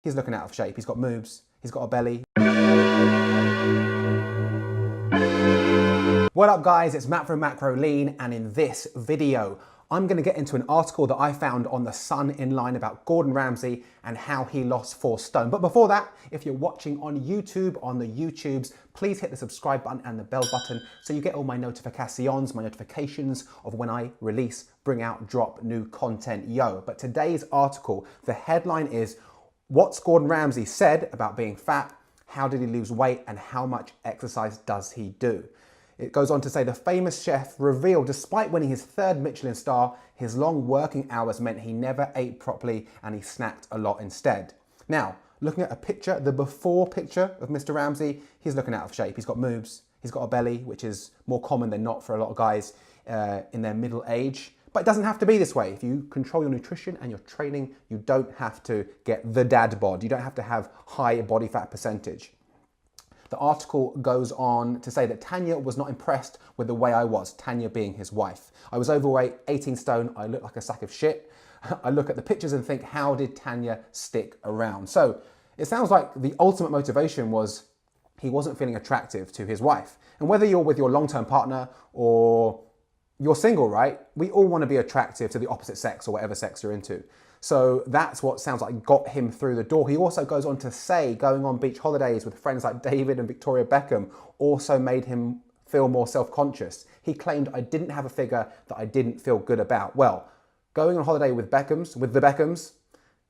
he's looking out of shape. He's got moves, he's got a belly. What up guys, it's Matt from Macro Lean, and in this video, I'm gonna get into an article that I found on the Sun inline about Gordon Ramsay and how he lost 4 stone. But before that, if you're watching on YouTube, on the YouTubes, please hit the subscribe button and the bell button so you get all my notifications, my notifications of when I release, bring out, drop new content, yo. But today's article, the headline is, what's Gordon Ramsay said about being fat, how did he lose weight, and how much exercise does he do? It goes on to say the famous chef revealed despite winning his 3rd Michelin star, his long working hours meant he never ate properly and he snacked a lot instead. Now, looking at a picture, the before picture of Mr. Ramsay, he's looking out of shape. He's got moves, he's got a belly, which is more common than not for a lot of guys in their middle age. But it doesn't have to be this way. If you control your nutrition and your training, you don't have to get the dad bod. You don't have to have high body fat percentage. The article goes on to say that Tanya was not impressed with the way I was, Tanya being his wife. I was overweight, 18 stone, I looked like a sack of shit. I look at the pictures and think, how did Tanya stick around? So it sounds like the ultimate motivation was he wasn't feeling attractive to his wife. And whether you're with your long-term partner or you're single, right? We all want to be attractive to the opposite sex or whatever sex you're into. So that's what sounds like got him through the door. He also goes on to say going on beach holidays with friends like David and Victoria Beckham also made him feel more self-conscious. He claimed, I didn't have a figure that I didn't feel good about. Well, going on holiday with the Beckhams,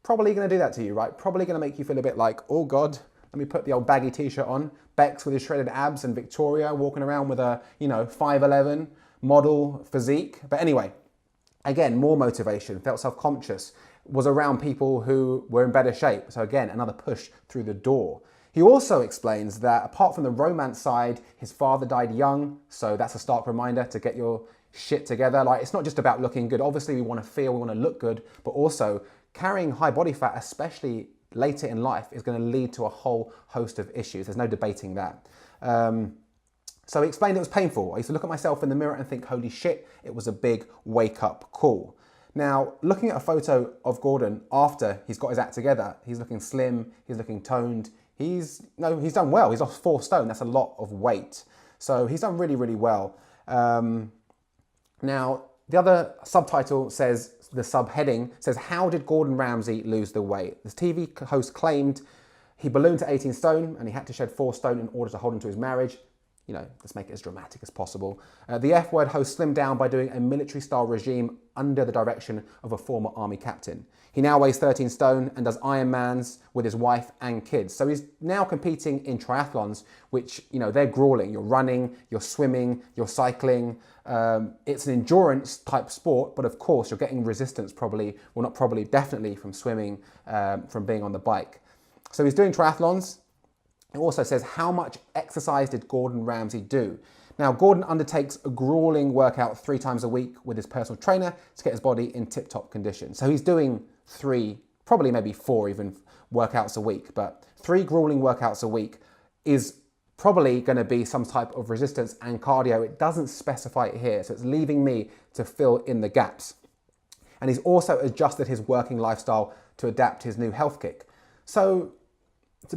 probably gonna do that to you, right? Probably gonna make you feel a bit like, oh God, let me put the old baggy t-shirt on. Bex with his shredded abs and Victoria walking around with a, 5'11" model physique. But anyway, again, more motivation, felt self-conscious, was around people who were in better shape. So again, another push through the door. He also explains that apart from the romance side, his father died young. So that's a stark reminder to get your shit together. Like, it's not just about looking good. Obviously we want to feel, we want to look good, but also carrying high body fat, especially later in life, is going to lead to a whole host of issues. There's no debating that. So he explained it was painful. I used to look at myself in the mirror and think, holy shit, it was a big wake-up call. Now, looking at a photo of Gordon after he's got his act together, he's looking slim, he's looking toned. He's done well. He's lost 4 stone. That's a lot of weight. So he's done really, really well. Now, the other subtitle says, the subheading says, how did Gordon Ramsay lose the weight? This TV host claimed he ballooned to 18 stone and he had to shed 4 stone in order to hold on to his marriage. Let's make it as dramatic as possible. The F-word host slimmed down by doing a military-style regime under the direction of a former army captain. He now weighs 13 stone and does Ironmans with his wife and kids. So he's now competing in triathlons, which, they're grueling. You're running, you're swimming, you're cycling. It's an endurance type sport, but of course you're getting resistance definitely from swimming, from being on the bike. So he's doing triathlons. It also says, how much exercise did Gordon Ramsay do? Now, Gordon undertakes a grueling workout 3 times a week with his personal trainer to get his body in tip-top condition. So he's doing 3, probably maybe 4 even workouts a week, but 3 grueling workouts a week is probably going to be some type of resistance and cardio. It doesn't specify it here, so it's leaving me to fill in the gaps. And he's also adjusted his working lifestyle to adapt his new health kick. So,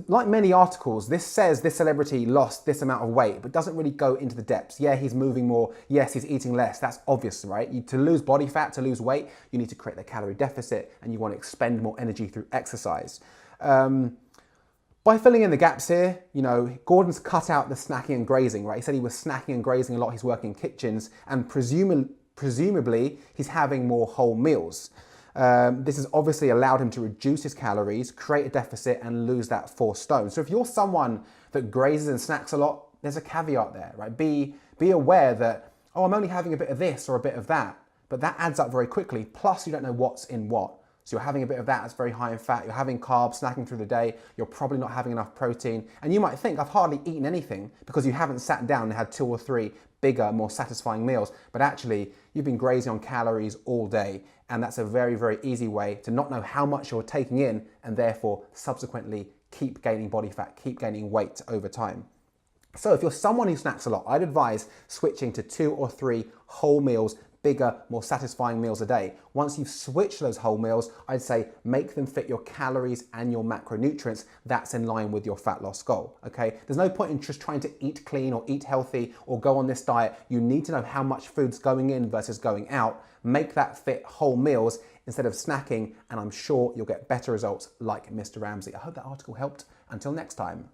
like many articles, this says this celebrity lost this amount of weight, but doesn't really go into the depths. Yeah, he's moving more. Yes, he's eating less. That's obvious, right? To lose body fat, to lose weight, you need to create the calorie deficit and you want to expend more energy through exercise. By filling in the gaps here, Gordon's cut out the snacking and grazing, right? He said he was snacking and grazing a lot. He's working in kitchens and presumably he's having more whole meals. This has obviously allowed him to reduce his calories, create a deficit and lose that 4 stone. So if you're someone that grazes and snacks a lot, there's a caveat there, right? Be aware that, oh, I'm only having a bit of this or a bit of that, but that adds up very quickly. Plus you don't know what's in what. So you're having a bit of that that's very high in fat, you're having carbs, snacking through the day, you're probably not having enough protein. And you might think, I've hardly eaten anything because you haven't sat down and had 2 or 3 bigger, more satisfying meals. But actually, you've been grazing on calories all day. And that's a very, very easy way to not know how much you're taking in and therefore subsequently keep gaining body fat, keep gaining weight over time. So if you're someone who snacks a lot, I'd advise switching to 2 or 3 whole meals bigger, more satisfying meals a day. Once you've switched those whole meals, I'd say make them fit your calories and your macronutrients. That's in line with your fat loss goal, okay? There's no point in just trying to eat clean or eat healthy or go on this diet. You need to know how much food's going in versus going out. Make that fit whole meals instead of snacking, and I'm sure you'll get better results like Mr. Ramsay. I hope that article helped. Until next time.